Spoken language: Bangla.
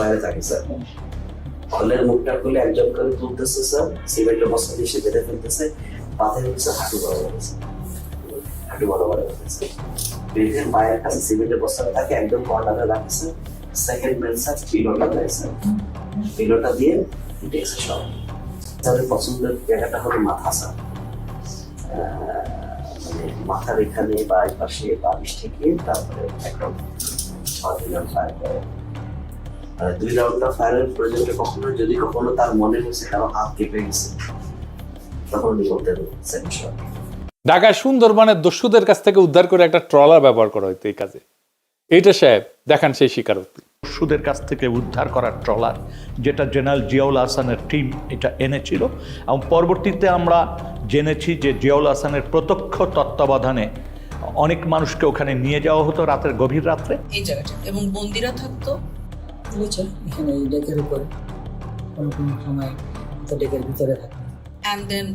বাইরে থাকে স্যার। হলের মুখটা খুলে একজন করে তুলতেছে স্যার, সিমেন্টের বস্তা দিয়ে সে বেঁধে ফেলতেছে, পাথে হচ্ছে হাঁটু বরাবর আছে, হাঁটু বরাবর আছে। বেঁধে পায়ের কাছে সিমেন্টের বস্তাটা থাকে, একদম কর্নারে রাখছে। সেকেন্ড ম্যান স্যার পিলোটা দেয় স্যার, পিলোটা দিয়ে উঠেছে সব। তাদের পছন্দের জায়গাটা হলো মাথা স্যার, মানে মাথার এখানে বা এই পাশে বালিশ থেকে তারপরে একদম 6 রাউন্ড ফায়ার করে। 2 রাউন্ডটা ফায়ারের প্রয়োজনটা কখনো যদি কখনো তার মনে হয়েছে কারো হাত কেঁপে গেছে, তখন উনি বলতেন সেন্সর। ঢাকার সুন্দরবনের দস্যুদের কাছ থেকে উদ্ধার করে একটা ট্রলার ব্যবহার করা হইতো এই কাজে। এইটা সাহেব দেখান সেই স্বীকারোক্তি। দস্যুদের কাছ থেকে উদ্ধার করা ট্রলার, যেটা জেনারেল জিয়াউল হাসানের টিম এটা এনেছিল, এবং পরবর্তীতে আমরা জেনেছি যে জিয়াউল হাসানের প্রত্যক্ষ তত্ত্বাবধানে অনেক মানুষকে ওখানে নিয়ে যাওয়া হতো রাতের গভীর রাত্রে। এই জায়গাটা এবং বন্দিরা থাকতো নিচে এখানে এই ডেকের উপরে, কোনো কোনো সময় তো ডেকের ভিতরে থাকে। And then